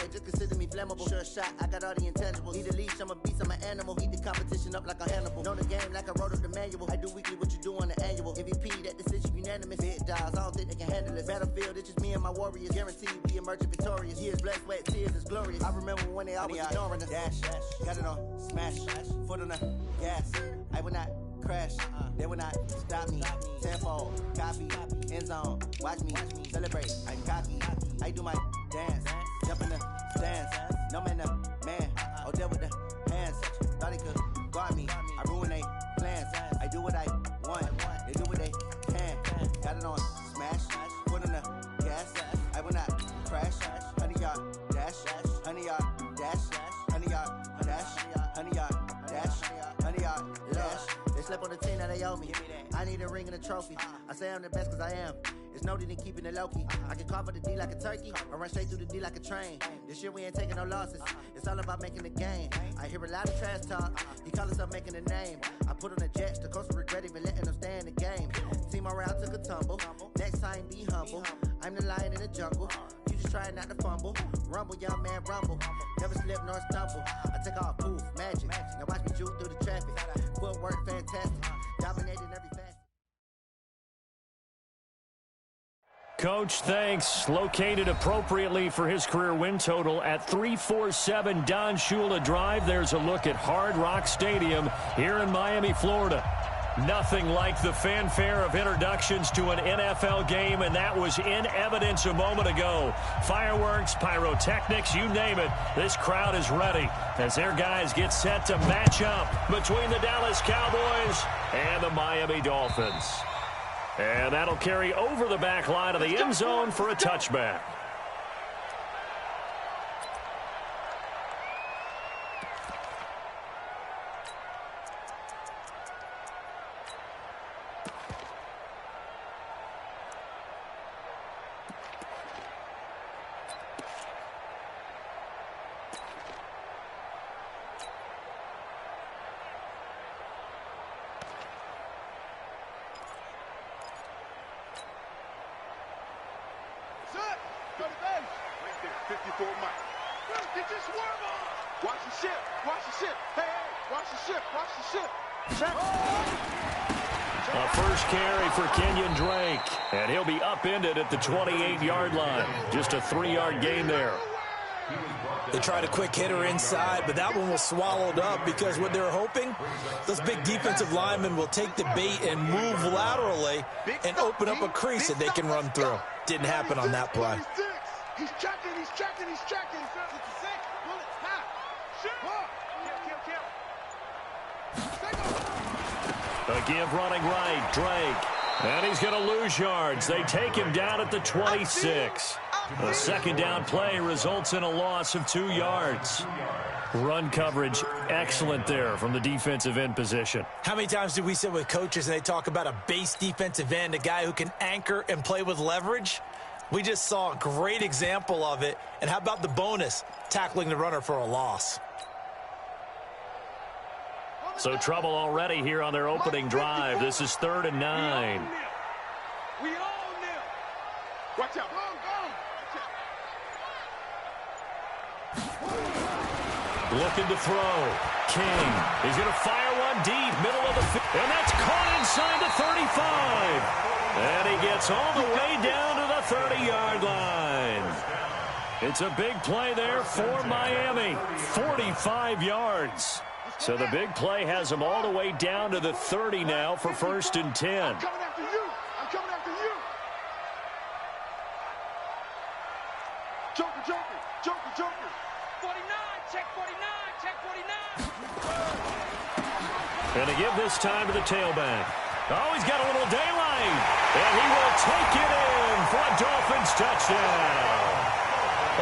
boy, just consider me flammable. Sure shot, I got all the intangibles. Need a leash, I'm a beast, I'm an animal. Eat the competition up like a Hannibal. Know the game like I wrote up the manual. I do weekly what you do on the annual. MVP, that decision unanimous. Big dogs, I don't think they can handle it. Battlefield, it's just me and my warriors. Guaranteed we emerge victorious. Years, blood, sweat, tears, it's glorious. I remember when they always ignoring us. Dash, got it on, smash, foot on the gas. I will not crash, they will not stop me. Tenfold, copy, end zone, watch me celebrate. I'm cocky, I do my dance, jump in the stands. No man, man, oh there with the hands. Thought they could guard me, I ruin they plans. I do what I want, they do what they can. Got it on, smash, foot on the gas. I will not crash, 100-yard dash, 100-yard dash, 100-yard dash, 100-yard dash, 100-yard dash. They slept on the team that they owe me. I need a ring and a trophy. I say I'm the best cause I am. It's noted in keeping it low-key. I can carve up the D like a turkey or run straight through the D like a train. This year we ain't taking no losses. It's all about making the game. I hear a lot of trash talk. He call himself making a name. I put on the Jets. The coach will regret even letting them stay in the game. Team around took a tumble. Next time be humble. I'm the lion in the jungle. You just try not to fumble. Rumble, young man, rumble. Never slip nor stumble. I take off, poof, magic. Now watch me juke through the traffic. Footwork fantastic. Dominating every facet. Coach, thanks. Located appropriately for his career win total at 347 Don Shula Drive. There's a look at Hard Rock Stadium here in Miami, Florida. Nothing like the fanfare of introductions to an NFL game, and that was in evidence a moment ago. Fireworks, pyrotechnics, you name it. This crowd is ready as their guys get set to match up between the Dallas Cowboys and the Miami Dolphins. And that'll carry over the back line of the end zone for a touchback. A first carry for Kenyon Drake, and he'll be upended at the 28-yard line. Just a 3-yard gain there. They tried a quick hitter inside, but that one was swallowed up because what they're hoping, those big defensive linemen will take the bait and move laterally and open up a crease that they can run through. Didn't happen on that play. He's checking, he's checking, he's checking. A give running right, Drake. And he's going to lose yards. They take him down at the 26. A second down play results in a loss of 2 yards. Run coverage excellent there from the defensive end position. How many times do we sit with coaches and they talk about a base defensive end, a guy who can anchor and play with leverage? We just saw a great example of it. And how about the bonus, tackling the runner for a loss? So trouble already here on their opening drive. This is 3rd and 9. We all kneel. Watch out. Looking to throw. King. He's going to fire one deep, middle of the field. And that's caught inside the 35. And he gets all the way down to the 30-yard line. It's a big play there for Miami. 45 yards. So the big play has him all the way down to the 30 now for 1st and 10. I'm coming after you. I'm coming after you. Joker, Joker, Joker, Joker. 49, check 49, check 49. And to give this time to the tailback. Oh, he's got a little daylight. And he will take it in for a Dolphins touchdown.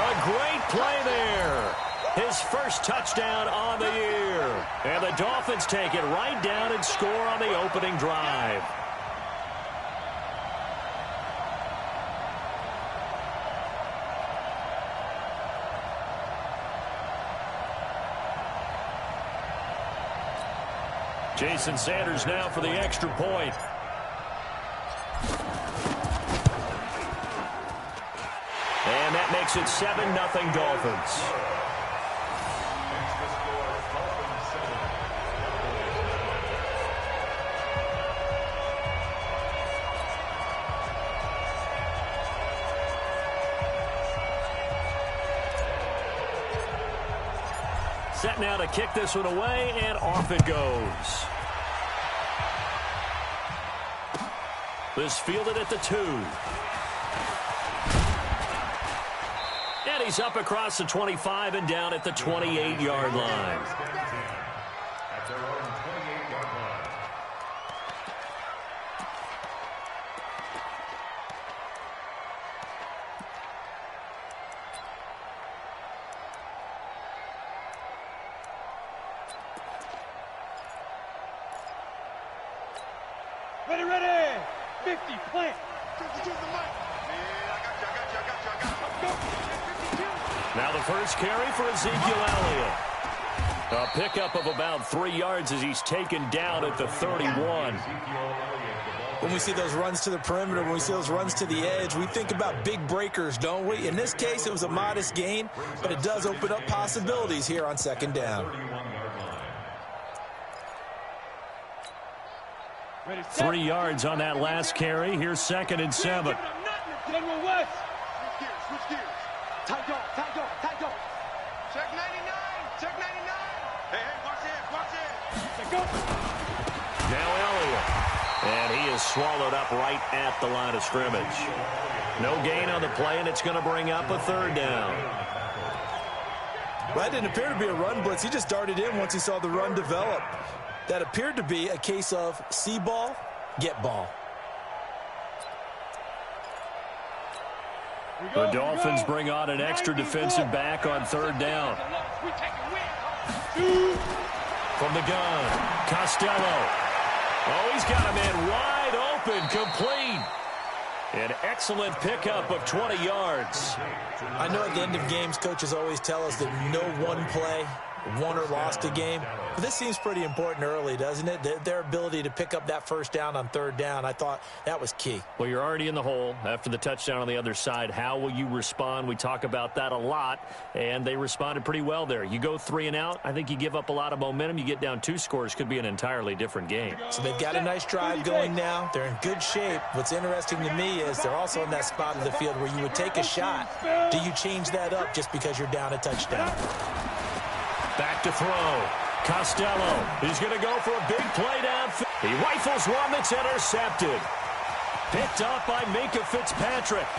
A great play there. His first touchdown on the year. And the Dolphins take it right down and score on the opening drive. Jason Sanders now for the extra point. And that makes makes it 7-0 Dolphins. Set now to kick this one away, and off it goes. This fielded at the 2. And he's up across the 25 and down at the 28-yard line. Ready, ready. 50, plant. 52 the mic. Yeah, I got you. Now the first carry for Ezekiel Elliott. A pickup of about 3 yards as he's taken down at the 31. When we see those runs to the perimeter, when we see those runs to the edge, we think about big breakers, don't we? In this case, it was a modest gain, but it does open up possibilities here on second down. 3 yards on that last carry. Here's 2nd and 7. General West. Switch gears. Tight dog, tight dog, tight dog. Check 99. Check 99. Hey, watch this. Let go. Now Elliott. And he is swallowed up right at the line of scrimmage. No gain on the play, and it's going to bring up a 3rd down. Well, that didn't appear to be a run blitz. He just darted in once he saw the run develop. That appeared to be a case of see ball, get ball. The Dolphins bring on an extra defensive back on 3rd down. From the gun, Costello. Oh, he's got a man wide open, complete. An excellent pickup of 20 yards. I know at the end of games, coaches always tell us that no one play won or lost a game. But this seems pretty important early, doesn't it? Their ability to pick up that first down on 3rd down, I thought that was key. Well, you're already in the hole after the touchdown on the other side. How will you respond? We talk about that a lot, and they responded pretty well there. You go 3 and out, I think you give up a lot of momentum. You get down 2 scores, could be an entirely different game. So they've got a nice drive going now. They're in good shape. What's interesting to me is they're also in that spot of the field where you would take a shot. Do you change that up just because you're down a touchdown? Back to throw. Costello. He's going to go for a big play downfield. He rifles one that's intercepted. Picked up by Minkah Fitzpatrick.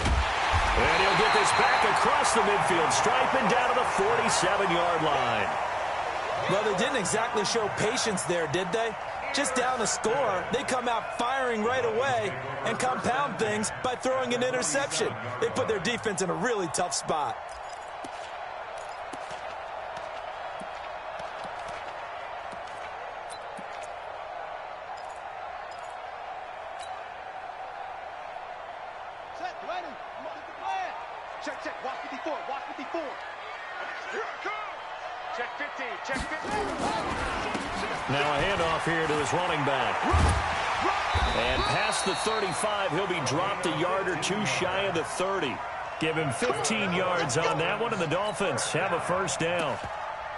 And he'll get this back across the midfield stripe and down to the 47-yard line. Well, they didn't exactly show patience there, did they? Just down a score, they come out firing right away and compound things by throwing an interception. They put their defense in a really tough spot. Check. Watch 54. Watch 54. Here it comes. Check 50. Check 50. Now a handoff here to his running back. And past the 35, he'll be dropped a yard or 2 shy of the 30. Give him 15 yards on that one, and the Dolphins have a first down.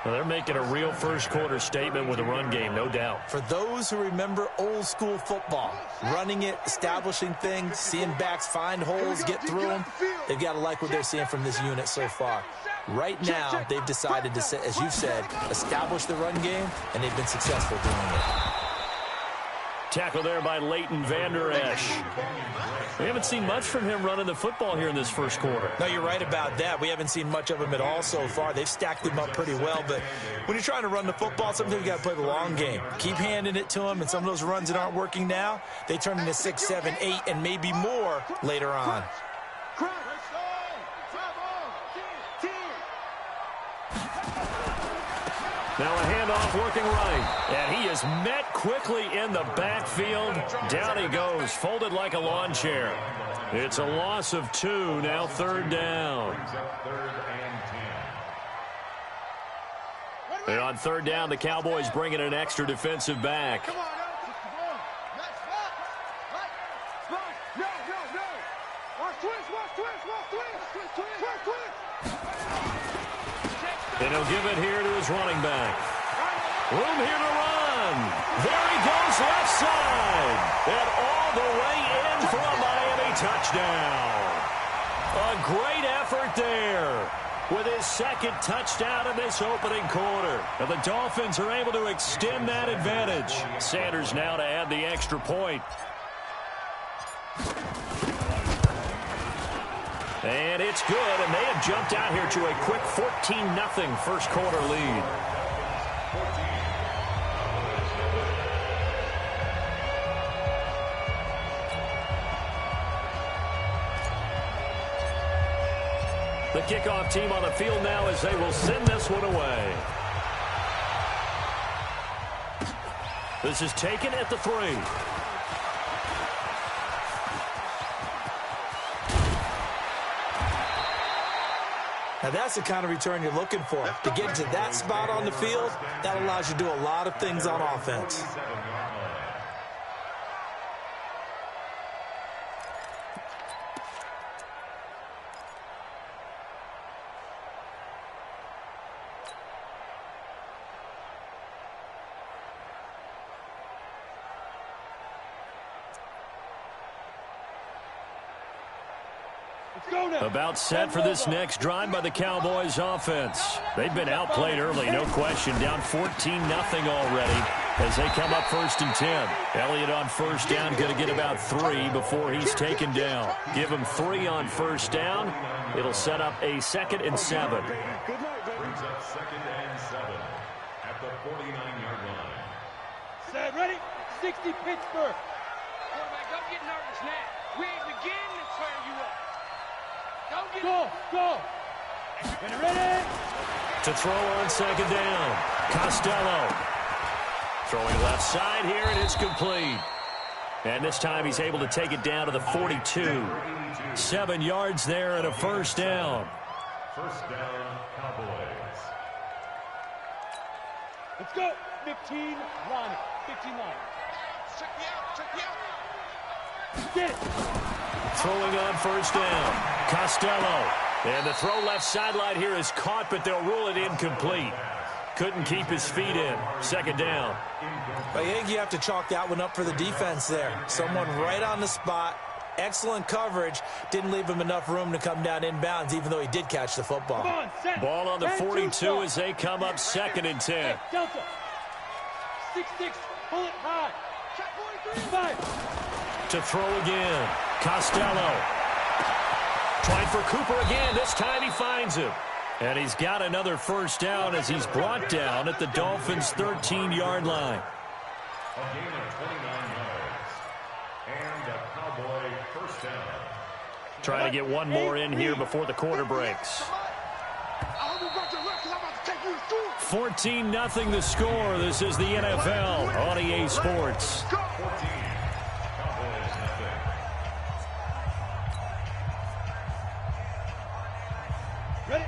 Well, they're making a real first-quarter statement with a run game, no doubt. For those who remember old-school football, running it, establishing things, seeing backs find holes, get through them, they've got to like what they're seeing from this unit so far. Right now, they've decided to, as you said, establish the run game, and they've been successful doing it. Tackle there by Leighton Vander Esch. We haven't seen much from him running the football here in this first quarter. No, you're right about that. We haven't seen much of him at all so far. They've stacked him up pretty well, but when you're trying to run the football, sometimes you got to play the long game. Keep handing it to him, and some of those runs that aren't working now, they turn into 6, 7, 8, and maybe more later on. Now a handoff working right. And he is met quickly in the backfield. Down he goes, folded like a lawn chair. It's a loss of 2, now 3rd down. And on 3rd down, the Cowboys bring in an extra defensive back. Watch twist. And he'll give it here to his running back. Room here to run. There he goes left side. And all the way in for a Miami touchdown. A great effort there with his second touchdown in this opening quarter. And the Dolphins are able to extend that advantage. Sanders now to add the extra point. And it's good, and they have jumped out here to a quick 14-0 first quarter lead. The kickoff team on the field now as they will send this one away. This is taken at the 3. Now that's the kind of return you're looking for. To get to that spot on the field, that allows you to do a lot of things on offense. About set for this next drive by the Cowboys offense. They've been outplayed early, no question. Down 14-0 already as they come up 1st and 10. Elliott on first down, going to get about 3 before he's taken down. Give him 3 on first down. It'll set up a 2nd and 7. Brings up 2nd and 7 at the 49-yard line. Set, ready? 60 Pittsburgh. Quarterback, don't get nervous now. We ain't beginning to turn you up. Go! Get ready! To throw on 2nd down. Costello. Throwing left side here, and it's complete. And this time he's able to take it down to the 42. 7 yards there and a first down. First down, Cowboys. Let's go! 15 line. 15 line. Check me out. Get it! Throwing on first down. Costello. And the throw left sideline here is caught, but they'll rule it incomplete. Couldn't keep his feet in. 2nd down. I think you have to chalk that one up for the defense there. Someone right on the spot. Excellent coverage. Didn't leave him enough room to come down inbounds, even though he did catch the football. Come on, set. Ball on the 42 as they come up 2nd and 10. Hey, Delta. 6-6. Pull it high. Check 43. 5. To throw again. Costello. Trying for Cooper again. This time he finds him. And he's got another first down as he's brought down at the Dolphins' 13-yard line. A gain of 29 yards. And a Cowboy first down. Trying to get one more in here before the quarter breaks. 14-0 the score. This is the NFL on EA Sports. 14. Cowboys nothing. Ready?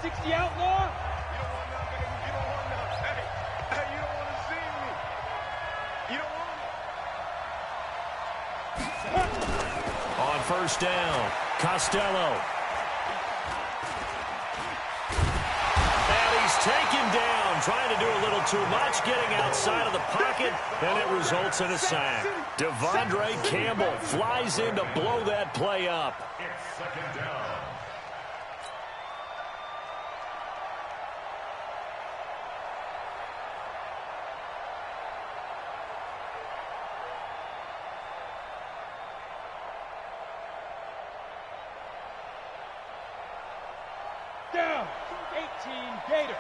60 outlaw. You don't want none, baby. You don't want none. Hey, you don't want to see me. You don't want On first down, Costello. And he's taken down, trying to do a little too much, getting outside of the pocket, and it results in a sack. Devondre Campbell flies in to blow that play up. It's 2nd down. Down. 18 Gator.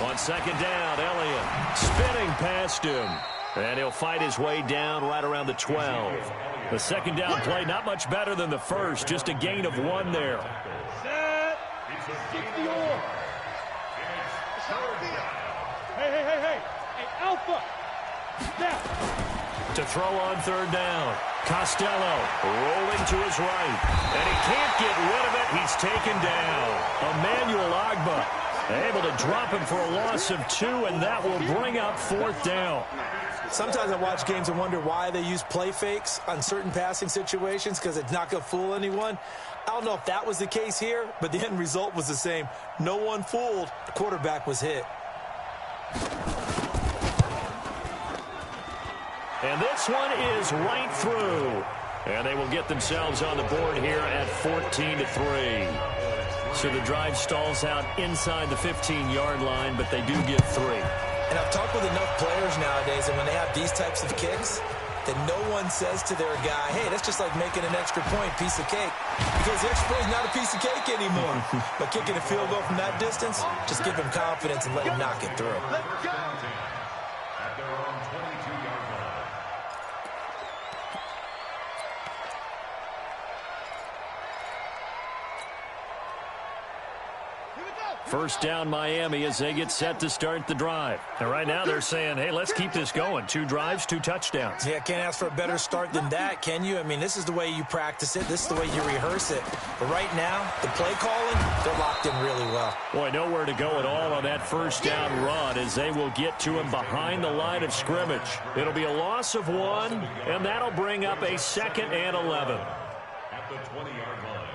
On 2nd down, Elliott spinning past him. And he'll fight his way down right around the 12. The 2nd down play not much better than the first, just a gain of 1 there. Set. 60 on. Hey. Hey, Alpha. Snap. To throw on 3rd down. Costello rolling to his right. And he can't get rid of it. He's taken down. Emmanuel Agba able to drop him for a loss of 2, and that will bring up 4th down. Sometimes I watch games and wonder why they use play fakes on certain passing situations, because it's not going to fool anyone. I don't know if that was the case here, but the end result was the same. No one fooled. The quarterback was hit. And this one is right through. And they will get themselves on the board here at 14-3. So the drive stalls out inside the 15-yard line, but they do get 3. And I've talked with enough players nowadays, and when they have these types of kicks, that no one says to their guy, hey, that's just like making an extra point, piece of cake. Because the extra point is not a piece of cake anymore. But kicking a field goal from that distance, just give him confidence and let him knock it through. Let's go. At their own 22-yard line. First down, Miami, as they get set to start the drive. And right now they're saying, hey, let's keep this going. 2 drives, 2 touchdowns. Yeah, can't ask for a better start than that, can you? I mean, this is the way you practice it. This is the way you rehearse it. But right now, the play calling, they're locked in really well. Boy, nowhere to go at all on that first down run as they will get to him behind the line of scrimmage. It'll be a loss of 1, and that'll bring up a 2nd and 11. At the 20-yard line.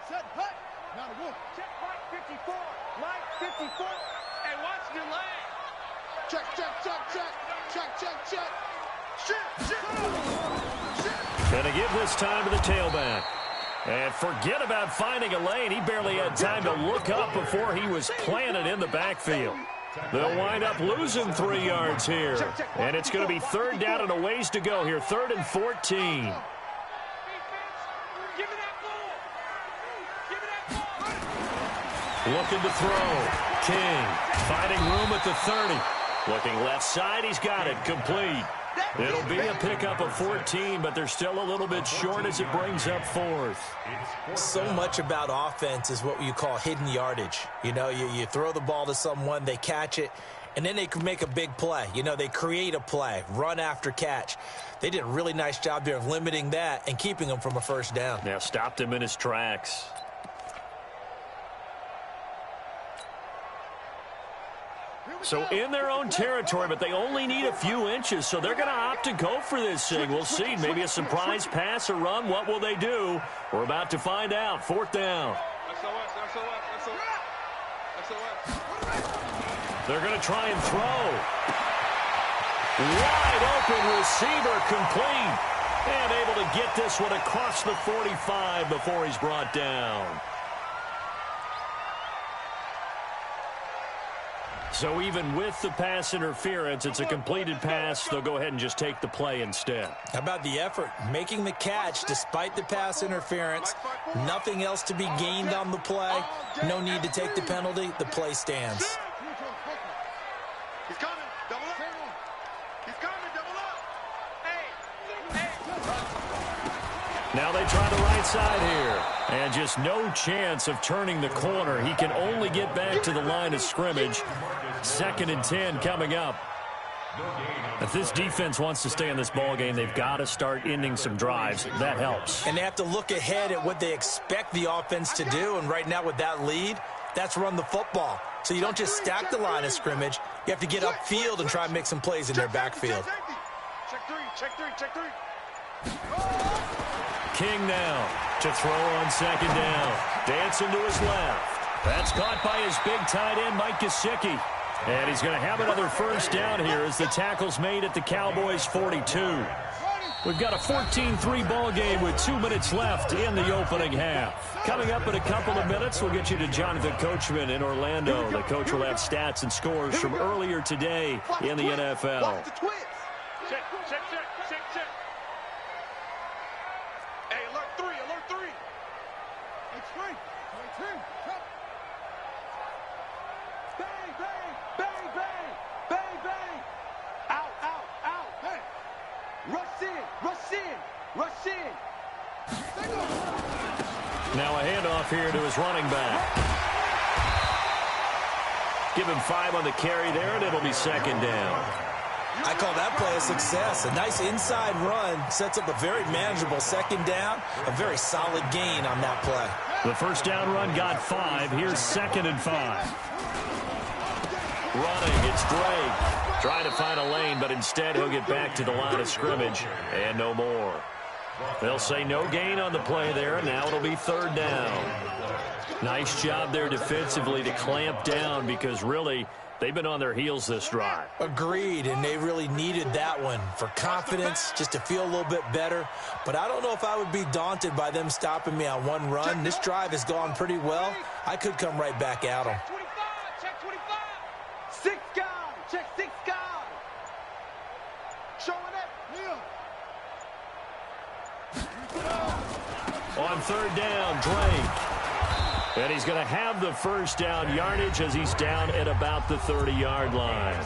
Set, hut. Now the wolf. Check Mike 54. Mike 54. And watch your leg. Check, check, check, check. Check, check, check. Shit, shit. Shit. Going to give this time to the tailback. And forget about finding a lane. He barely had time to look up before he was planted in the backfield. They'll wind up losing 3 yards here. And it's going to be 3rd down and a ways to go here. 3rd and 14. Looking to throw. King finding room at the 30. Looking left side. He's got it. Complete. It'll be a pickup of 14, but they're still a little bit short as it brings up 4th. So much about offense is what you call hidden yardage. You know, you throw the ball to someone, they catch it, and then they can make a big play. You know, they create a play, run after catch. They did a really nice job there of limiting that and keeping them from a first down. Now stopped him in his tracks. So in their own territory, but they only need a few inches, so they're going to opt to go for this thing. We'll see. Maybe a surprise pass or run. What will they do? We're about to find out. 4th down. They're going to try and throw. Wide open receiver, complete. And able to get this one across the 45 before he's brought down. So even with the pass interference, it's a completed pass. They'll go ahead and just take the play instead. How about the effort? Making the catch despite the pass interference. Nothing else to be gained on the play. No need to take the penalty. The play stands. He's coming. Double up. He's coming. Double up. Hey. Now they try the right side here. And just no chance of turning the corner. He can only get back to the line of scrimmage. 2nd and 10 coming up. If this defense wants to stay in this ball game, they've got to start ending some drives. That helps. And they have to look ahead at what they expect the offense to do. And right now with that lead, that's run the football. So you don't just stack the line of scrimmage. You have to get upfield and try and make some plays in their backfield. Check 3, check 3, check 3. King now to throw on 2nd down. Dancing to his left. That's caught by his big tight end, Mike Gesicki. And he's going to have another first down here as the tackle's made at the Cowboys' 42. We've got a 14-3 ball game with 2 minutes left in the opening half. Coming up in a couple of minutes, we'll get you to Jonathan Coachman in Orlando. The coach will have stats and scores from earlier today in the NFL. Check, check, check, check, check. Hey, alert 3, alert 3. It's 3. Bang, bang, bang, bang, bang, bang. Out, out, out. Hey. Rush in, rush in, rush in. Now a handoff here to his running back. Give him 5 on the carry there, and it'll be 2nd down. I call that play a success. A nice inside run sets up a very manageable 2nd down. A very solid gain on that play. The first down run got 5. Here's 2nd and 5. Running, it's Drake. Trying to find a lane, but instead he'll get back to the line of scrimmage and no more. They'll say no gain on the play there, and now it'll be 3rd down. Nice job there defensively to clamp down because really they've been on their heels this drive. Agreed, and they really needed that one for confidence, just to feel a little bit better. But I don't know if I would be daunted by them stopping me on one run. This drive has gone pretty well. I could come right back at them. Check 25. 6 guys. Check 6 guys. Showing it. On 3rd down, Drake. And he's going to have the first down yardage as he's down at about the 30-yard line.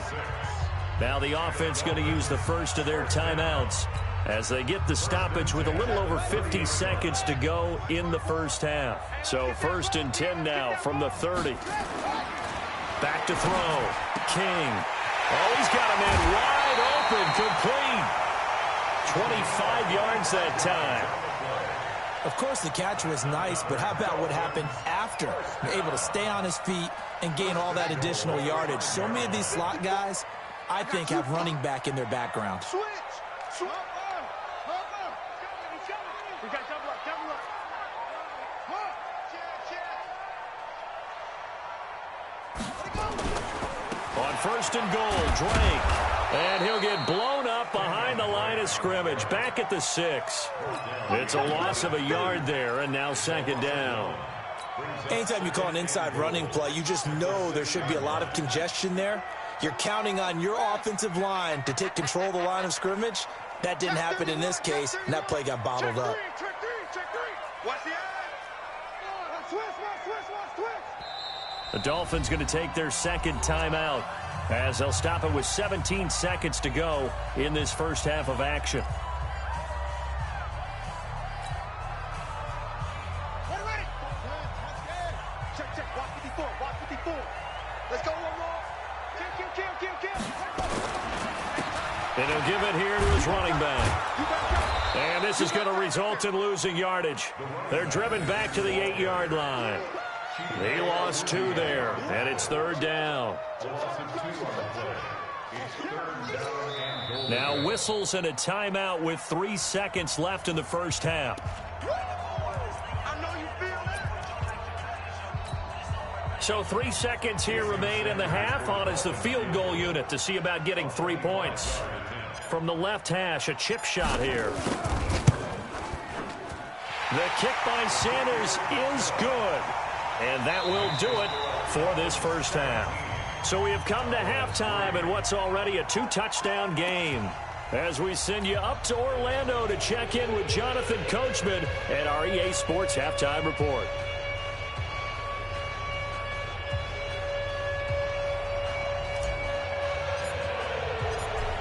Now the offense going to use the first of their timeouts as they get the stoppage with a little over 50 seconds to go in the first half. So 1st and 10 now from the 30. Back to throw. King. Oh, he's got a man wide open, complete. 25 yards that time. Of course, the catch was nice, but how about what happened after? Able to stay on his feet and gain all that additional yardage. So many of these slot guys, I think, have running back in their background. Switch. We got double up. On 1st and goal, Drake. And he'll get blown up behind the line of scrimmage. Back at the 6. It's a loss of a yard there, and now 2nd down. Anytime you call an inside running play, you just know there should be a lot of congestion there. You're counting on your offensive line to take control of the line of scrimmage. That didn't happen in this case, and that play got bottled up. Check three. Watch the eye. Switch. The Dolphins going to take their 2nd timeout as they'll stop it with 17 seconds to go in this first half of action. Ready. Check. Watch 54. Let's go one more. Kill. And he'll give it here to his running back. And this is going to result in losing yardage. They're driven back to the 8-yard line. He lost 2 there, and it's 3rd down. Now whistles and a timeout with 3 seconds left in the first half. I know you feel it. So 3 seconds here remain in the half. On is the field goal unit to see about getting 3 points. From the left hash, a chip shot here. The kick by Sanders is good. And that will do it for this first half. So we have come to halftime in what's already a 2-touchdown game. As we send you up to Orlando to check in with Jonathan Coachman at our EA Sports Halftime Report.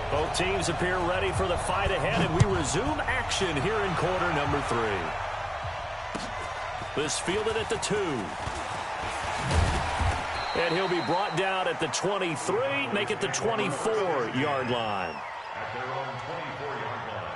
Both teams appear ready for the fight ahead, and we resume action here in quarter number 3. This fielded at the 2. And he'll be brought down at the 23, make it the 24-yard line. At their own 24-yard line.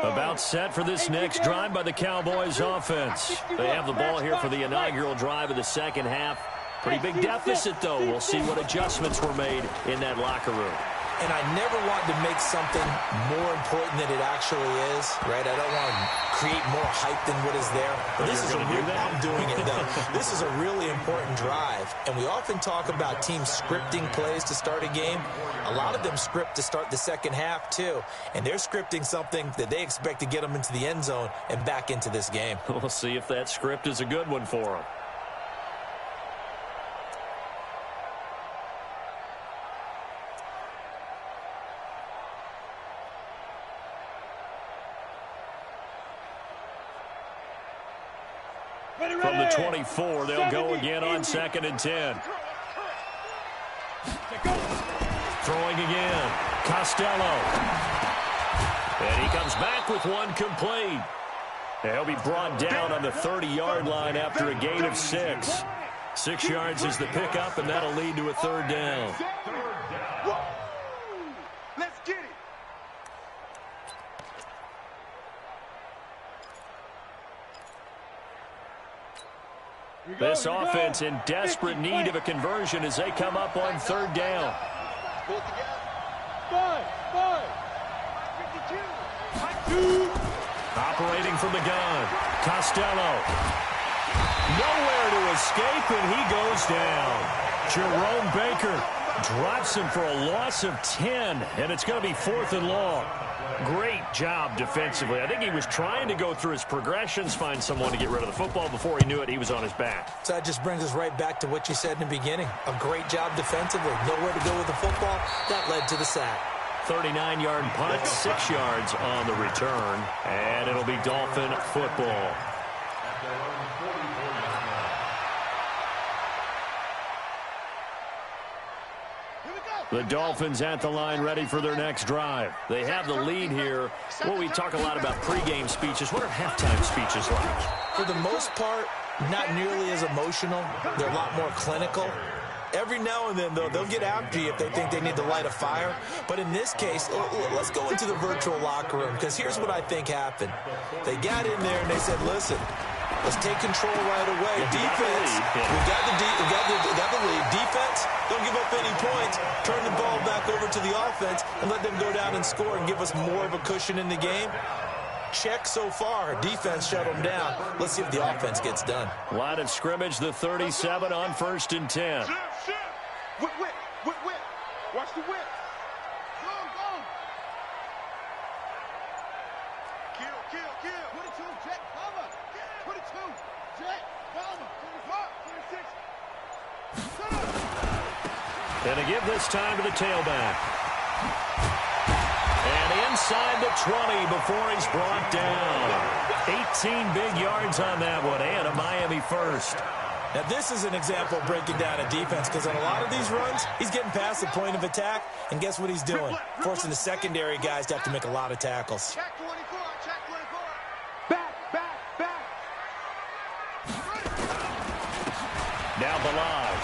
About set for this next drive by the Cowboys offense. They have the ball here for the inaugural drive of the second half. Pretty big deficit, though. We'll see what adjustments were made in that locker room. And I never want to make something more important than it actually is, right? I don't want to create more hype than what is there. But this is I'm doing it, though. This is a really important drive. And we often talk about teams scripting plays to start a game. A lot of them script to start the second half, too. And they're scripting something that they expect to get them into the end zone and back into this game. We'll see if that script is a good one for them. From the 24, they'll go again on 2nd and 10. Throwing again. Costello. And he comes back with one complete. And he'll be brought down on the 30-yard line after a gain of 6. 6 yards is the pickup, and that'll lead to a third down. Let's get it. This offense in desperate need of a conversion as they come up on third down. Pull it together. 52. Operating from the gun, Costello. Nowhere to escape, and he goes down. Jerome Baker drops him for a loss of 10, and it's going to be 4th and long. Great job defensively. I think he was trying to go through his progressions, find someone to get rid of the football. Before he knew it, he was on his back. So that just brings us right back to what you said in the beginning. A great job defensively. Nowhere to go with the football. That led to the sack. 39-yard punt, 6 yards on the return, and it'll be Dolphin football. The Dolphins at the line ready for their next drive. They have the lead here. Well, we talk a lot about pregame speeches. What are halftime speeches like? For the most part, not nearly as emotional. They're a lot more clinical. Every now and then, though, they'll get after you if they think they need to light a fire. But in this case, let's go into the virtual locker room, because here's what I think happened. They got in there and they said, listen, let's take control right away. Defense, we got the lead. Defense, don't give up any points. Turn the ball back over to the offense and let them go down and score and give us more of a cushion in the game. Check so far. Defense shut them down. Let's see if the offense gets done. Line of scrimmage, the 37 on 1st and 10. Whip. Watch the whip. Go. Kill. 22, Jet, cover. 22, Jet, cover. 26. And to give this time to the tailback. And inside the 20 before he's brought down. 18 big yards on that one, and a Miami first. Now, this is an example of breaking down a defense, because on a lot of these runs, he's getting past the point of attack, and guess what he's doing? Forcing the secondary guys to have to make a lot of tackles. Check 24. Back. Now Balaj.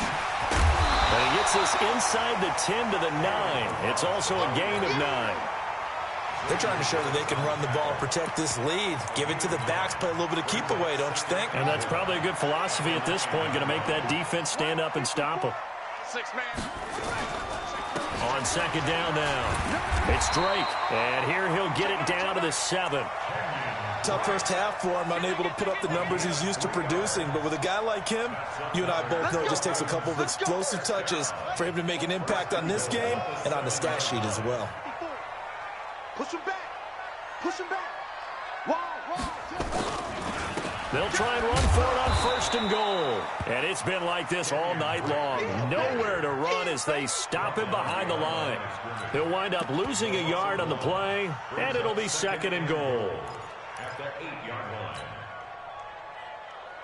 And he gets this inside the 10 to the 9. It's also a gain of 9. They're trying to show that they can run the ball and protect this lead. Give it to the backs, play a little bit of keep away, don't you think? And that's probably a good philosophy at this point, going to make that defense stand up and stop them. 6-man. On second down now, it's Drake, and here he'll get it down to the 7. Tough first half for him, unable to put up the numbers he's used to producing. But with a guy like him, you and I both know it just takes a couple of explosive touches for him to make an impact on this game and on the stat sheet as well. Push him back. They'll try and run for it on 1st and goal. And it's been like this all night long. Nowhere to run as they stop him behind the line. They'll wind up losing a yard on the play, and it'll be 2nd and goal. At the 8-yard line.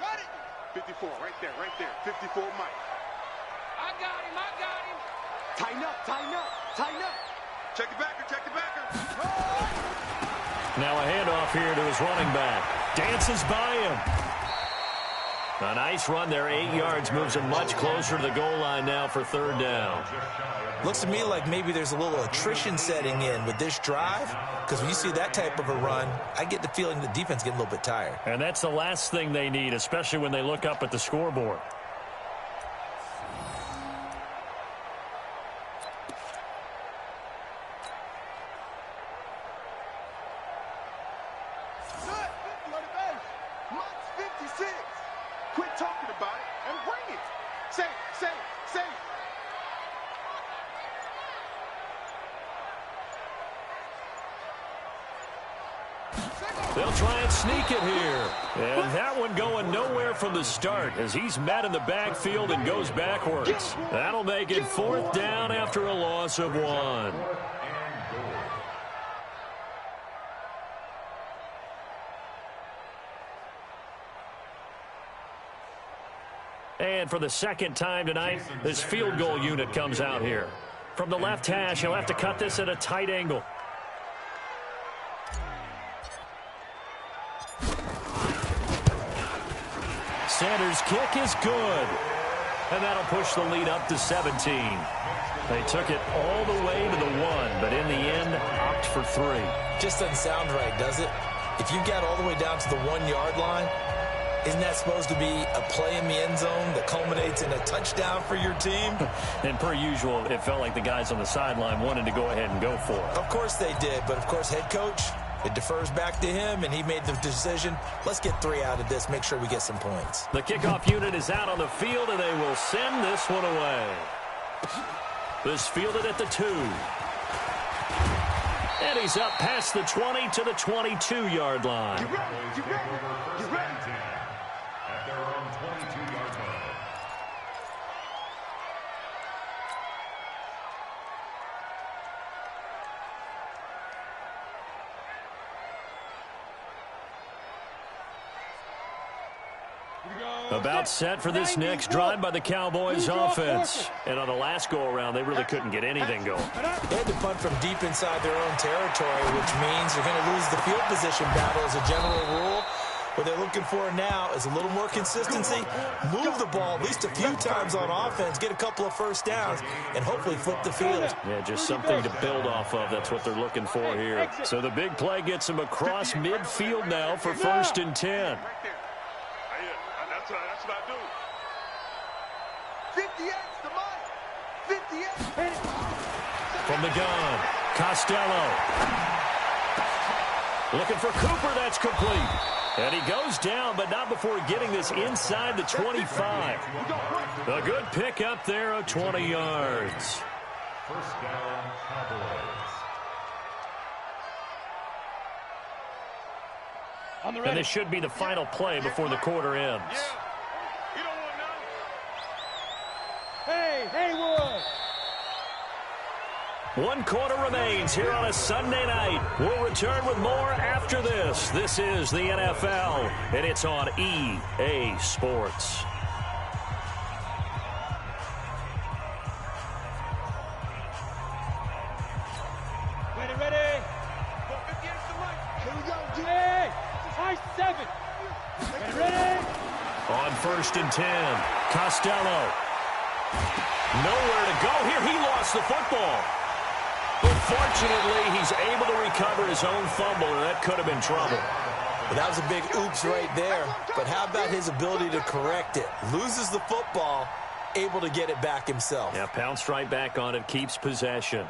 Got it. 54, right there. 54, Mike. I got him. Tighten up. Check the backer. Now a handoff here to his running back. Dances by him. A nice run there, 8 yards, moves him much closer to the goal line now for 3rd down. Looks to me like maybe there's a little attrition setting in with this drive, because when you see that type of a run, I get the feeling the defense getting a little bit tired. And that's the last thing they need, especially when they look up at the scoreboard. Quit talking about it and bring it. Say. They'll try and sneak it here. And that one going nowhere from the start as he's met in the backfield and goes backwards. That'll make it 4th down after a loss of 1. And for the 2nd time tonight, this field goal unit comes out here. From the left hash, he'll have to cut this at a tight angle. center's kick is good. And that'll push the lead up to 17. They took it all the way to the 1, but in the end, opt for 3. Just doesn't sound right, does it? If you get all the way down to the 1-yard line, isn't that supposed to be a play in the end zone that culminates in a touchdown for your team? And per usual, it felt like the guys on the sideline wanted to go ahead and go for it. Of course they did, but of course head coach, it defers back to him, and he made the decision. Let's get 3 out of this, make sure we get some points. The kickoff unit is out on the field, and they will send this one away. This fielded at the 2. And he's up past the 20 to the 22-yard line. At their own 22-yard line. About set for this next drive by the Cowboys offense. And on the last go-around, they really couldn't get anything going. They had to punt from deep inside their own territory, which means they're going to lose the field position battle as a general rule. What they're looking for now is a little more consistency, move the ball at least a few times on offense, get a couple of first downs, and hopefully flip the field. Yeah, just something to build off of. That's what they're looking for here. So the big play gets them across midfield now for 1st and 10. That's what I do. 58, the mic. 58. From the gun, Costello. Looking for Cooper, that's complete. And he goes down, but not before getting this inside the 25. A good pick up there of 20 yards. First down, Cowboys. And this should be the final play before the quarter ends. Hey, Haywood! 1 quarter remains here on a Sunday night. We'll return with more after this. This is the NFL, and it's on EA Sports. Ready. Here we go, Jay. High 7. Ready. On 1st and 10, Costello. Nowhere to go here. He lost the football. But fortunately, he's able to recover his own fumble, and that could have been trouble. Well, that was a big oops right there. But how about his ability to correct it? Loses the football, able to get it back himself. Yeah, pounced right back on it, keeps possession.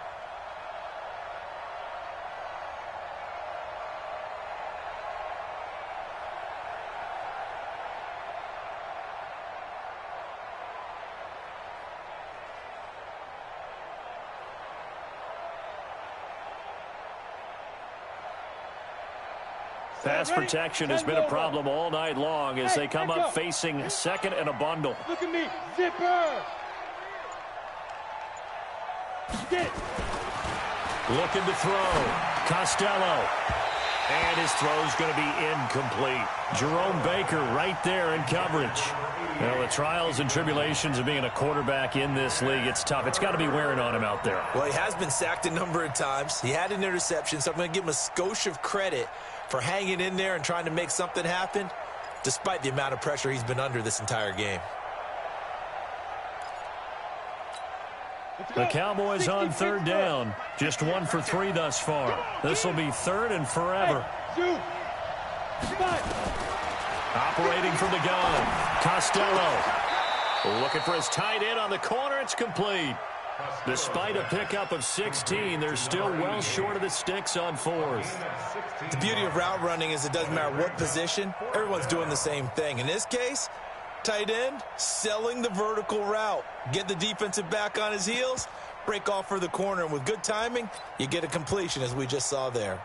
Pass protection has been a problem all night long as they come up facing second and a bundle. Look at me, zipper. Get it. Looking to throw. Costello. And his throw's going to be incomplete. Jerome Baker right there in coverage. Well, the trials and tribulations of being a quarterback in this league, it's tough. It's got to be wearing on him out there. Well, he has been sacked a number of times. He had an interception, so I'm going to give him a skosh of credit for hanging in there and trying to make something happen, despite the amount of pressure he's been under this entire game. The Cowboys on 3rd down. Just 1 for 3 thus far. This will be 3rd and forever. Operating from the gun. Costello. Looking for his tight end on the corner. It's complete. Despite a pickup of 16, they're still well short of the sticks on 4th. The beauty of route running is it doesn't matter what position. Everyone's doing the same thing. In this case, tight end, selling the vertical route. Get the defensive back on his heels, break off for the corner, and with good timing, you get a completion, as we just saw there.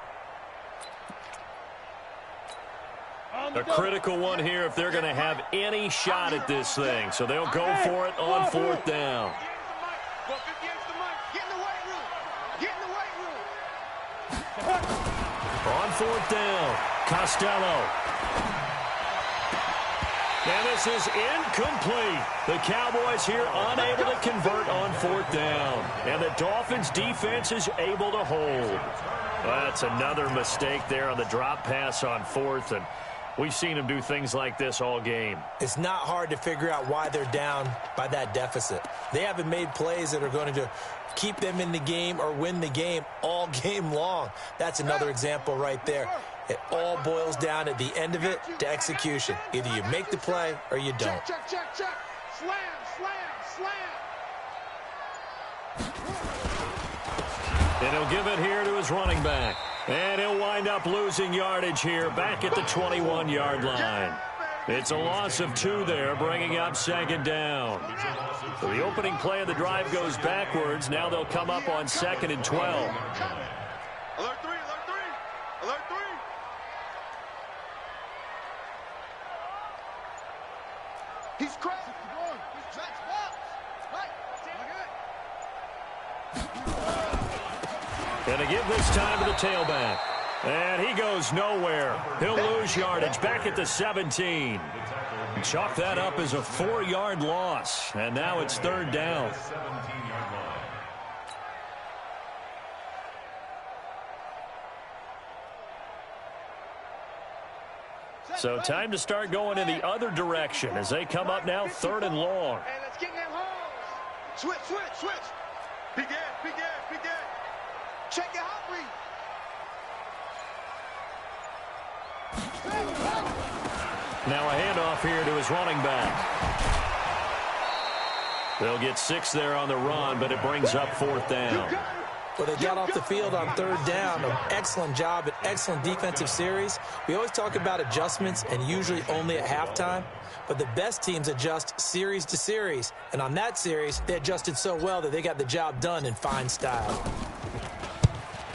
A critical one here if they're going to have any shot at this thing. So they'll go for it on 4th down. On 4th down, Costello. And this is incomplete. The Cowboys here unable to convert on 4th down. And the Dolphins defense is able to hold. That's another mistake there on the drop pass on 4th. And We've seen him do things like this all game. It's not hard to figure out why they're down by that deficit. They haven't made plays that are going to keep them in the game or win the game all game long. That's another example right there. It all boils down at the end of it to execution. Either you make the play or you don't. Check, check, check, check. Slam, slam, slam. And he'll give it here to his running back. And he'll wind up losing yardage here back at the 21-yard line. It's a loss of 2 there, bringing up 2nd down. So the opening play of the drive goes backwards. Now they'll come up on 2nd and 12. Alert 3, alert 3, alert 3. He's cracked. He's tracked spots. Right. And to give this time to the tailback. And he goes nowhere. He'll lose yardage back at the 17. Chalk that up as a 4-yard loss. And now it's 3rd down. So time to start going in the other direction as they come up now 3rd and long. Hey, let's get in them holes. Switch, switch, switch. Begin, begin, begin. Check your hot read. Now a handoff here to his running back. They'll get 6 there on the run, but it brings up 4th down. Well, they got off the field on 3rd down. An excellent job, an excellent defensive series. We always talk about adjustments and usually only at halftime. But the best teams adjust series to series. And on that series, they adjusted so well that they got the job done in fine style.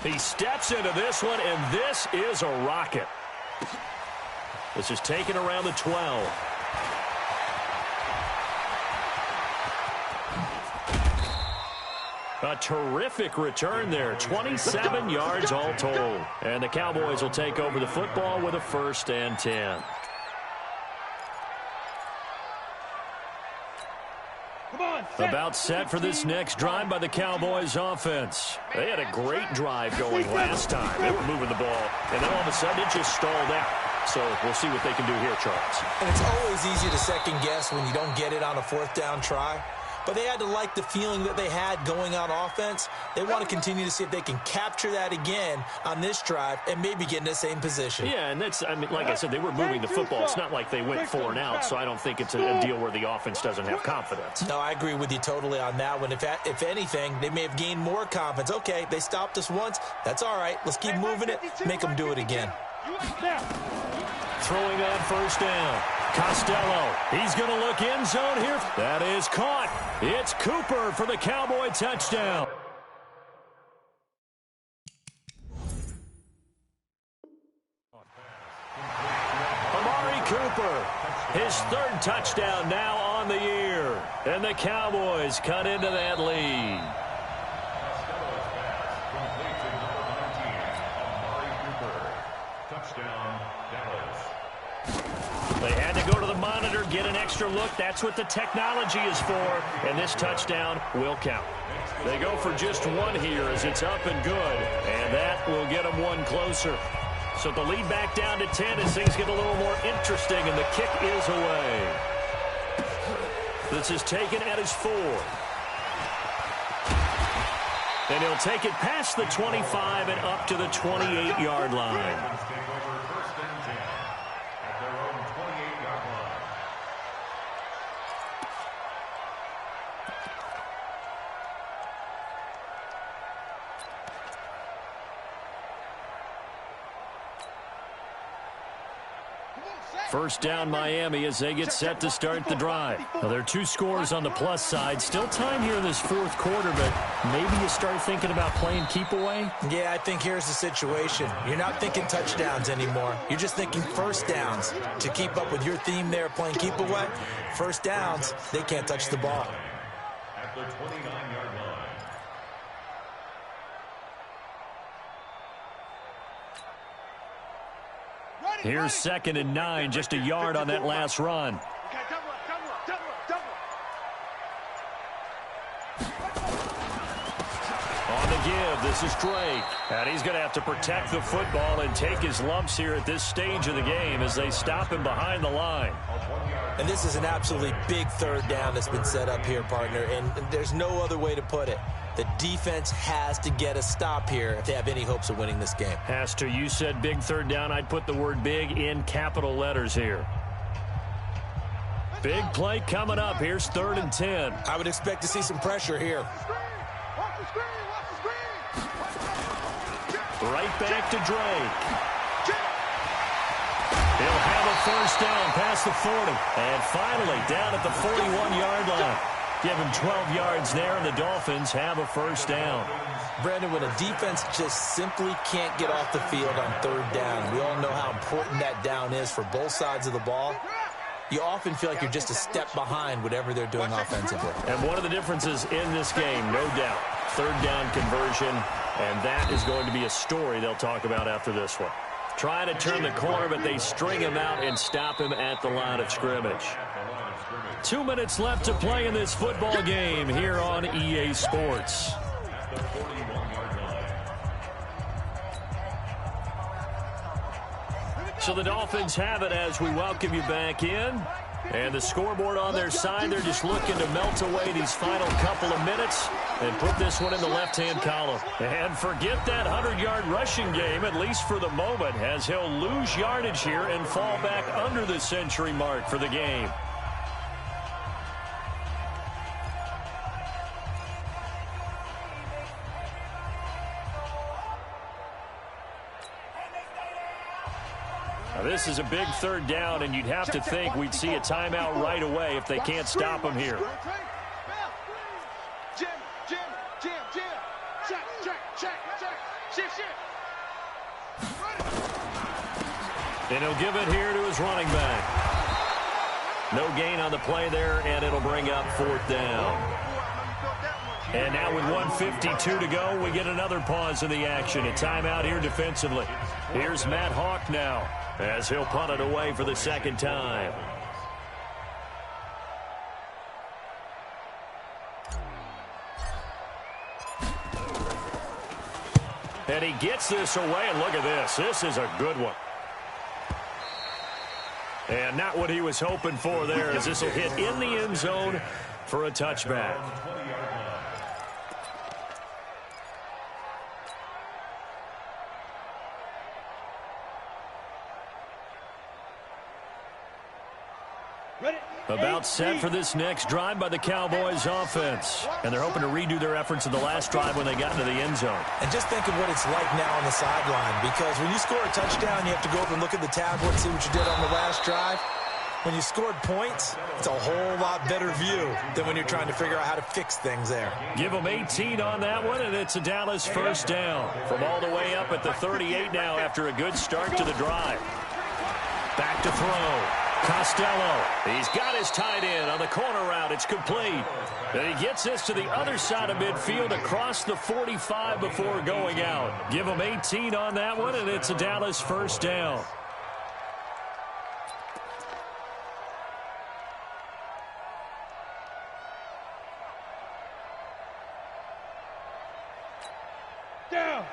He steps into this one, and this is a rocket. This is taken around the 12. A terrific return there. 27 yards all told. And the Cowboys will take over the football with a 1st and 10. About set for this next drive by the Cowboys offense. They had a great drive going last time. They were moving the ball, and then all of a sudden it just stalled out. So we'll see what they can do here, Charles. And it's always easy to second guess when you don't get it on a 4th down try. But they had to like the feeling that they had going on offense. They want to continue to see if they can capture that again on this drive and maybe get in the same position. Yeah, and that's, I mean, like I said, they were moving the football. It's not like they went 4 and out, so I don't think it's a deal where the offense doesn't have confidence. No, I agree with you totally on that one. If anything, they may have gained more confidence. Okay, they stopped us once. That's all right. Let's keep moving it. Make them do it again. Throwing on 1st down. Costello, he's going to look end zone here. That is caught. It's Cooper for the Cowboy touchdown. Amari Cooper, his 3rd touchdown now on the year. And the Cowboys cut into that lead. They had to go to the monitor, get an extra look. That's what the technology is for. And this touchdown will count. They go for just 1 here as it's up and good. And that will get them 1 closer. So the lead back down to 10 as things get a little more interesting. And the kick is away. This is taken at his 4. And he'll take it past the 25 and up to the 28-yard line. First down Miami as they get set to start the drive. Now there are 2 scores on the plus side. Still time here in this 4th quarter, but maybe you start thinking about playing keep away? Yeah, I think here's the situation. You're not thinking touchdowns anymore. You're just thinking 1st downs. To keep up with your theme there, playing keep away, 1st downs, they can't touch the ball. At the 29-yard line. Here's 2nd and 9, just a yard on that last run. On the give, this is Drake. And he's going to have to protect the football and take his lumps here at this stage of the game as they stop him behind the line. And this is an absolutely big third down that's been set up here, partner, and there's no other way to put it. The defense has to get a stop here if they have any hopes of winning this game. Has to. You said big third down. I'd put the word big in capital letters here. Big play coming up. Here's 3rd and 10. I would expect to see some pressure here. Right back to Drake. He'll have a first down past the 40. And finally down at the 41-yard line. Give him 12 yards there, and the Dolphins have a first down. Brandon, when a defense just simply can't get off the field on 3rd down, we all know how important that down is for both sides of the ball. You often feel like you're just a step behind whatever they're doing offensively. And one of the differences in this game, no doubt, 3rd down conversion, and that is going to be a story they'll talk about after this one. Trying to turn the corner, but they string him out and stop him at the line of scrimmage. 2 minutes left to play in this football game here on EA Sports. So the Dolphins have it as we welcome you back in. And the scoreboard on their side, they're just looking to melt away these final couple of minutes and put this one in the left-hand column. And forget that 100-yard rushing game, at least for the moment, as he'll lose yardage here and fall back under the century mark for the game. Now, this is a big 3rd down, and you'd have to think we'd see a timeout right away if they can't stop him here. And he'll give it here to his running back. No gain on the play there, and it'll bring up 4th down. And now with 1:52 to go, we get another pause in the action. A timeout here defensively. Here's Matt Hawk now, as he'll punt it away for the 2nd time. And he gets this away, and look at this. This is a good one. And not what he was hoping for there, as this will hit in the end zone for a touchback. About set for this next drive by the Cowboys offense. And they're hoping to redo their efforts in the last drive when they got into the end zone. And just think of what it's like now on the sideline, because when you score a touchdown, you have to go up and look at the tablet and see what you did on the last drive. When you scored points, it's a whole lot better view than when you're trying to figure out how to fix things there. Give them 18 on that one, and it's a Dallas first down. From all the way up at the 38 now after a good start to the drive. Back to throw. Costello, he's got his tight end on the corner route. It's complete. And he gets this to the other side of midfield across the 45 before going out. Give him 18 on that one, and it's a Dallas first down.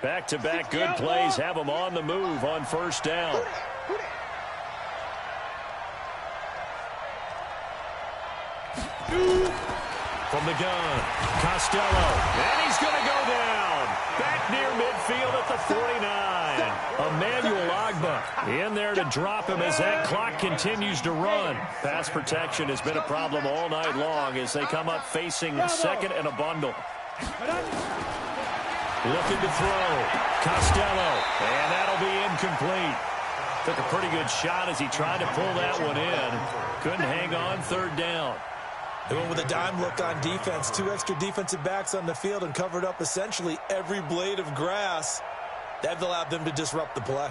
Back-to-back good plays have them on the move on first down. From the gun, Costello, and he's going to go down. Back near midfield at the 49. Emmanuel Ogbah in there to drop him as that clock continues to run. Pass protection has been a problem all night long as they come up facing 2nd and a bundle. Looking to throw. Costello, and that'll be incomplete. Took a pretty good shot as he tried to pull that one in. Couldn't hang on 3rd down. They went with a dime look on defense. 2 extra defensive backs on the field and covered up essentially every blade of grass. That allowed them to disrupt the play.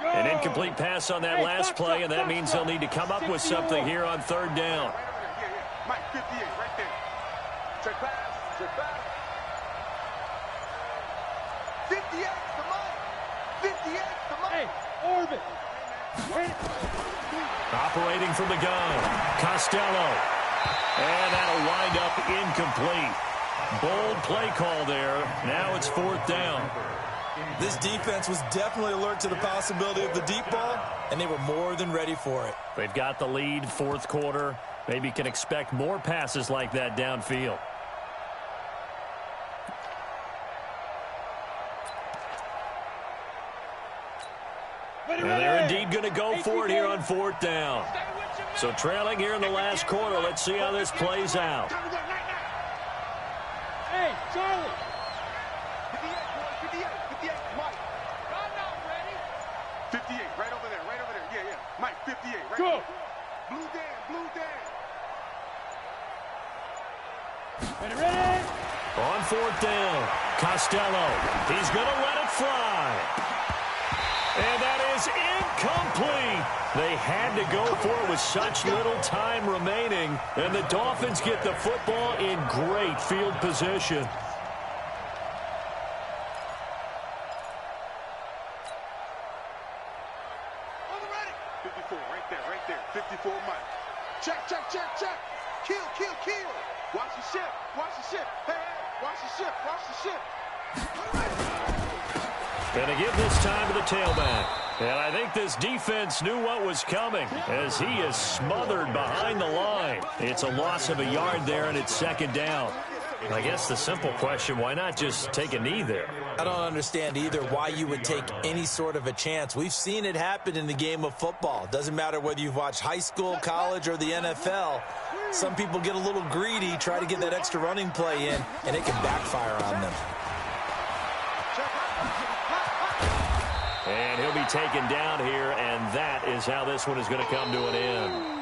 An incomplete pass on that last play, and that means they'll need to come up with something here on 3rd down. Mike, 58, right there. Check pass, check pass. 58 to Mike. 58 to Mike. Hey, Orbit. Operating from the gun, Costello. And that'll wind up incomplete. Bold play call there. Now it's 4th down. This defense was definitely alert to the possibility of the deep ball, and they were more than ready for it. They've got the lead, 4th quarter. Maybe can expect more passes like that downfield. And they're indeed going to go for it here on 4th down. So trailing here in the last quarter. Let's see how this plays out. Hey, Charlie. 58, Mike. 58, right over there. Yeah. Mike, 58, right Go. Blue Dan. Ready? On 4th down, Costello. He's going to let it fly. And that is incomplete. They had to go for it with such little time remaining. And the Dolphins get the football in great field position. On the ready. 54, right there. 54, Mike. Check. Kill. Watch the ship. Hey, watch the ship. Going to give this time to the tailback. And I think this defense knew what was coming as he is smothered behind the line. It's a loss of a yard there, and it's 2nd down. I guess the simple question, why not just take a knee there? I don't understand either why you would take any sort of a chance. We've seen it happen in the game of football. Doesn't matter whether you've watched high school, college, or the NFL. Some people get a little greedy, try to get that extra running play in, and it can backfire on them. And he'll be taken down here, and that is how this one is going to come to an end.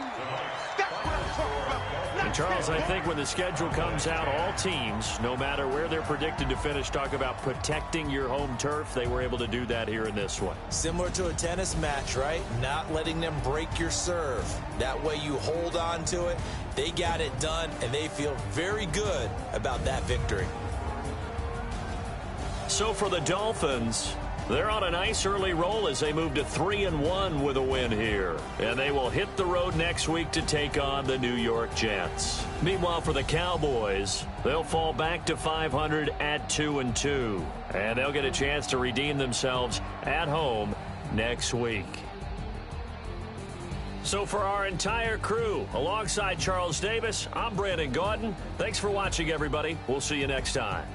And Charles, I think when the schedule comes out, all teams, no matter where they're predicted to finish, talk about protecting your home turf. They were able to do that here in this one. Similar to a tennis match, right? Not letting them break your serve. That way you hold on to it. They got it done, and they feel very good about that victory. So for the Dolphins, they're on a nice early roll as they move to 3-1 with a win here. And they will hit the road next week to take on the New York Jets. Meanwhile, for the Cowboys, they'll fall back to 500 at 2-2. And they'll get a chance to redeem themselves at home next week. So for our entire crew, alongside Charles Davis, I'm Brandon Gaudin. Thanks for watching, everybody. We'll see you next time.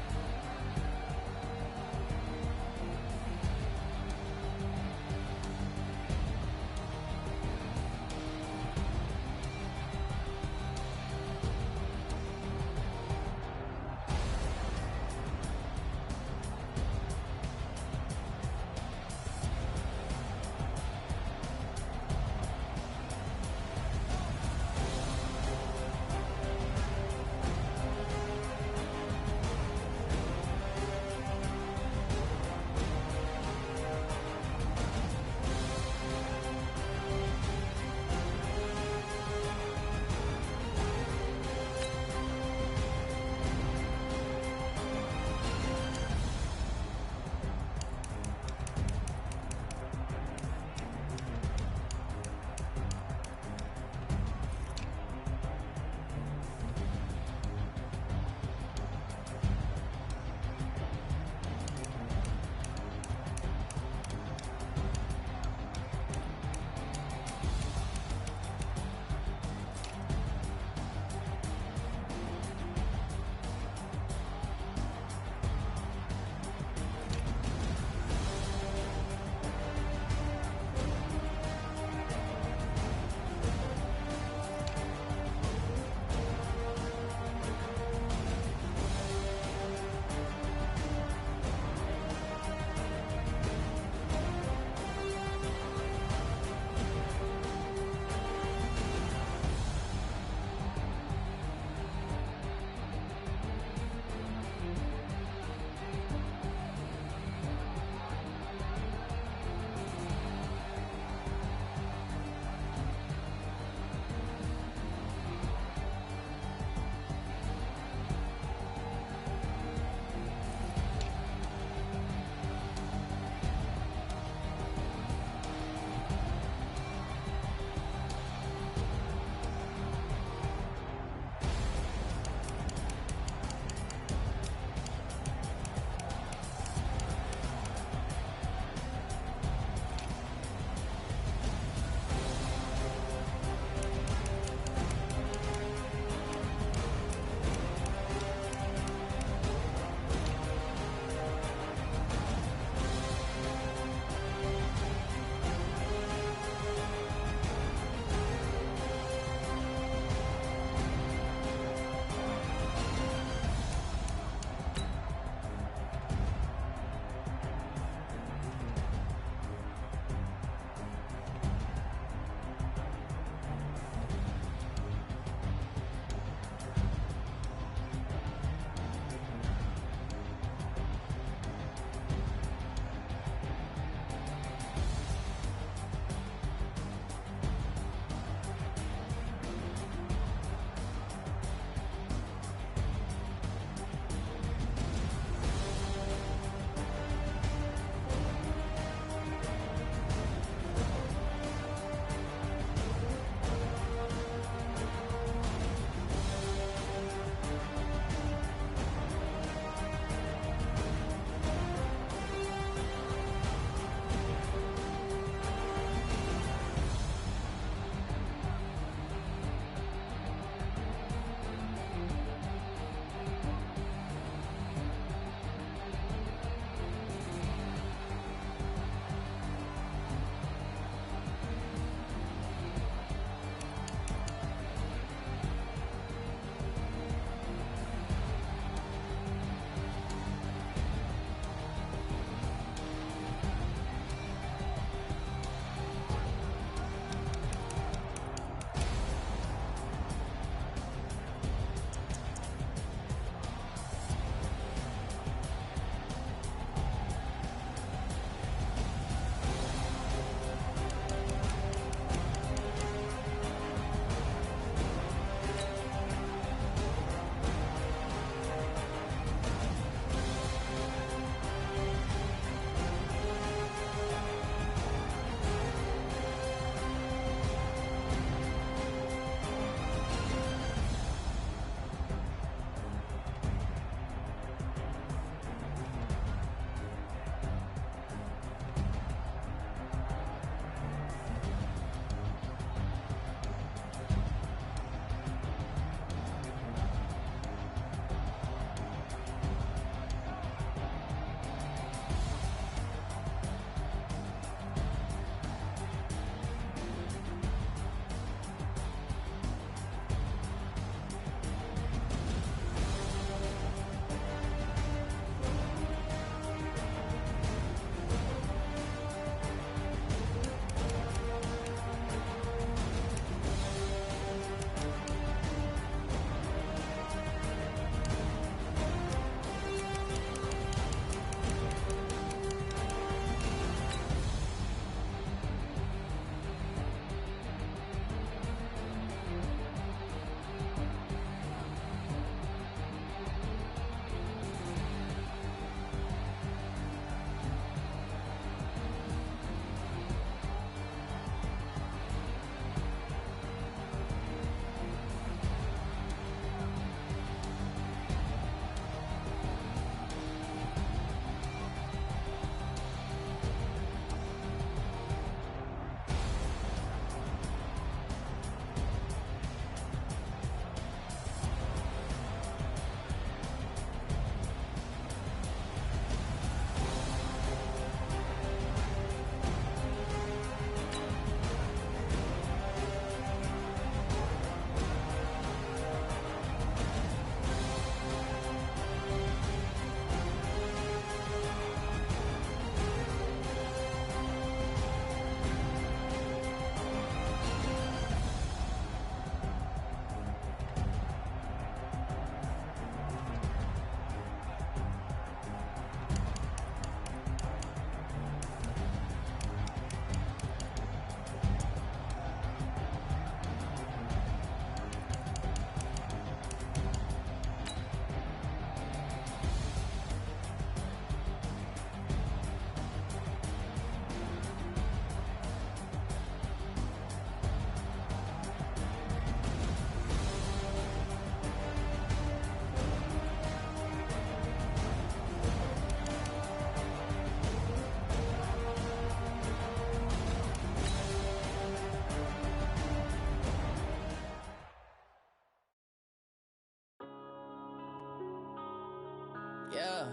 Yeah.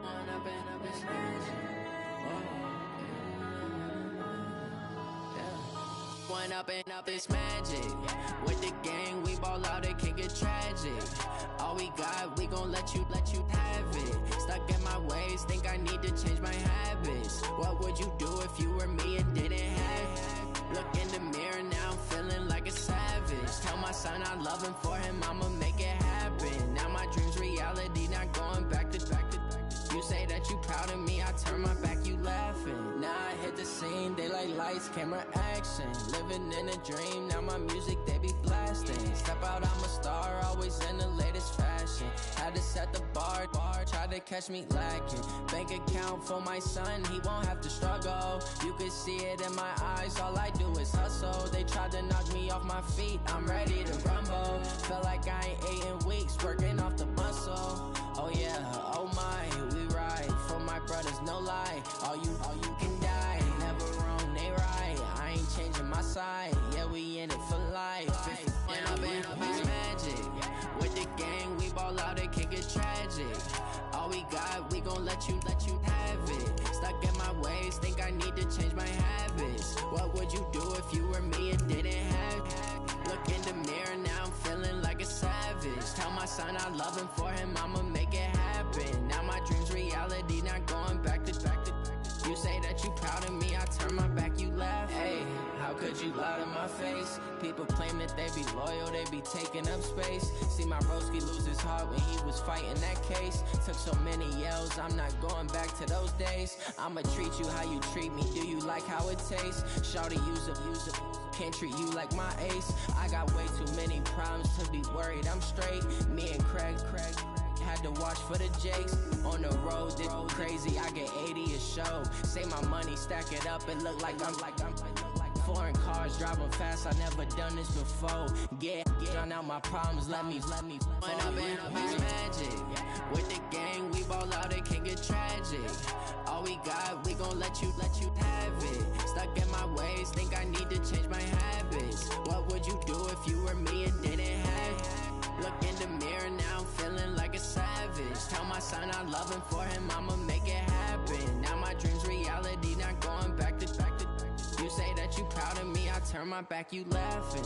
Went up in this magic. Yeah. Went up this magic. With the gang, we ball out, it can get tragic. All we got, we gon' let you have it. Stuck in my ways, think I need to change my habits. What would you do if you were me and didn't have it? Look in the mirror, now I'm feeling like a savage. Tell my son I love him, for him I'ma make it happen. Now my dream's reality, not going back to. You say that you proud of me, I turn my back, you laughing. Now I hit the scene, daylight lights, camera action. Living in a dream, now my music, they be blasting. Step out, I'm a star, always in the latest fashion. Had to set the bar, try to catch me lacking. Bank account for my son, he won't have to struggle. You can see it in my eyes, all I do is hustle. They tried to knock me off my feet, I'm ready to rumble. Felt like I ain't ate in weeks, working off the muscle. Oh yeah, oh my, we ride for my brothers, no lie. All you can die, never wrong, they right. I ain't changing my side, yeah, we in it for life. Went up in this magic. With the gang, we ball out, it can get tragic. All we got, we gon' let you have it. Stuck in my ways, think I need to change my habits. What would you do if you were me and didn't have it? Look in the mirror, now I'm feeling like a savage. Tell my son I love him, for him I'ma make it happen. Now my dream's reality, not going back to. You say that you proud of me, I turn my back, you laugh. Hey, how could you lie to my face? People claim that they be loyal, they be taking up space. See my broski lose his heart when he was fighting that case. Took so many yells, I'm not going back to those days. I'ma treat you how you treat me, do you like how it tastes? Shawty, use up, can't treat you like my ace. I got way too many problems to be worried, I'm straight. Me and Craig had to watch for the Jakes. On the road, this crazy, I get 80 a show. Say my money, stack it up, it look like I'm foreign cars, driving fast, I never done this before. Get drown out my problems, let me Went up in this magic. With the gang, we ball out, it can get tragic. All we got, we gon' let you have it. Stuck in my ways, think I need to change my habits. What would you do if you were me and didn't have it? Look in the mirror, now I'm feeling like a savage. Tell my son I love him, for him I'ma make it happen. Now my dream's reality, not going back to. You say that you proud of me, I turn my back, you laughing.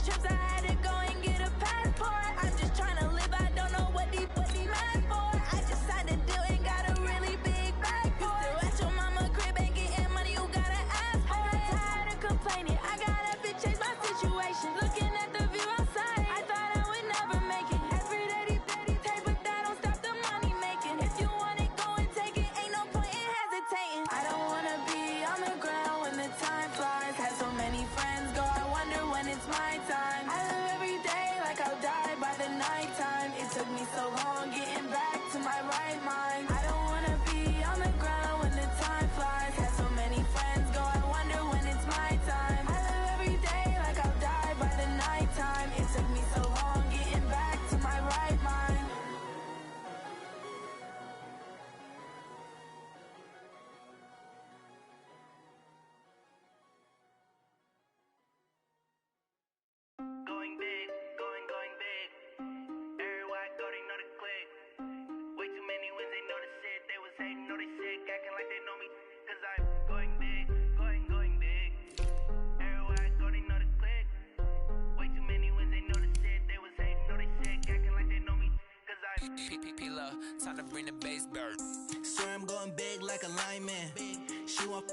trips, I had to go and get a passport. I'm just trying to live, I don't know what these mad for. I just signed a deal and got a really big bag for it. Still at your mama crib and getting money, you gotta ask for it. I'm tired of complaining, I got up and changed my situation. Looking at the view outside, I thought I would never make it. Every day they take, but that don't stop the money making. If you want it, go and take it, ain't no point in hesitating. I don't wanna be on the ground when the time flies. Had so many friends go, I wonder when it's my time. I live every day like I'll die by the nighttime. It took me so long getting back to my right mind. I don't wanna be on the ground when the time flies. Had so many friends go, I wonder when it's my time. I live every day like I'll die by the nighttime. It took me so long getting back to my right mind. Going big, going big. Everywhere I go, they know the click. Way too many wins, they know the shit. They was hating, know they sick, acting like they know me. Cause I'm going big, going big. Everywhere I go, they know the click. Way too many wins, they know the shit. They was hating, know they sick, acting like they know me. Cause I'm P-P-P-Love, time to bring the bass bird. swear I'm going big like a lineman. She want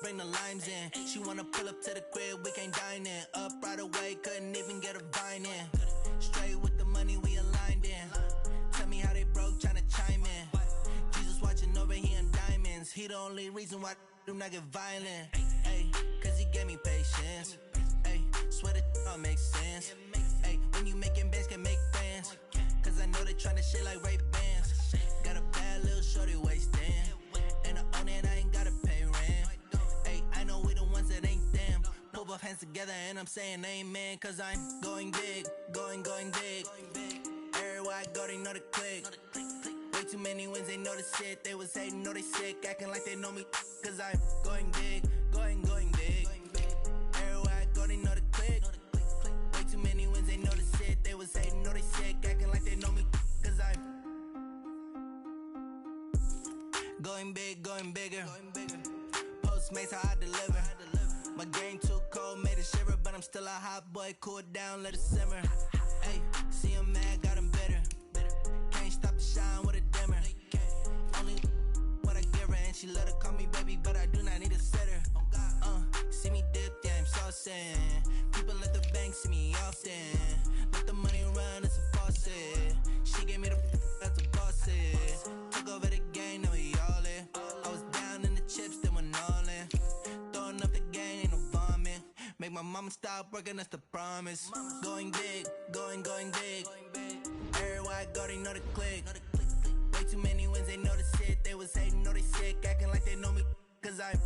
bring the limes in. She wanna pull up to the crib, we can't dine in. Up right away, couldn't even get a vine in. Straight with the money, we aligned in. Tell me how they broke, tryna chime in. Jesus watching over here in diamonds. He the only reason why do not get violent. Ay, cause he gave me patience. Ay, swear that all makes sense. Ay, when you making bands, can make friends. Cause I know they tryna shit like Ray-Bans. Got a bad little shorty wasting. And I own it, I ain't gotta pay rent. Ay, I know we the ones that ain't them. Pull both hands together and I'm saying amen. Cause I'm going big, going big. Everywhere I go, they know the click. Way too many wins, they know the shit. They was hating, know they sick, acting like they know me. Cause I'm going big, going big. Everywhere I go, they know the click. Way too many wins, they know the shit. They was hating, know they sick, acting like they know me. Cause I'm going big, going bigger. Postmates, how I deliver. My game too cold, made it shiver. But I'm still a hot boy, cool it down, let it simmer. Hey, see him mad, got him bitter. Can't stop the shine with a dimmer. Only what I give her, and she let her call me baby, but I do not need a sitter. See me dip, yeah, I'm saucing. People at the bank see me often. Let the money run, it's a faucet. She gave me the that's a boss is. Took over the game, now we all in. I was down in the chips, then went all in. Throwing up the game, ain't no vomit. Make my mama stop working, that's the promise. Going big, going big. Everywhere I go, they know the click. Way too many wins, they know the shit. They was hating, know they sick, acting like they know me. Cause I'm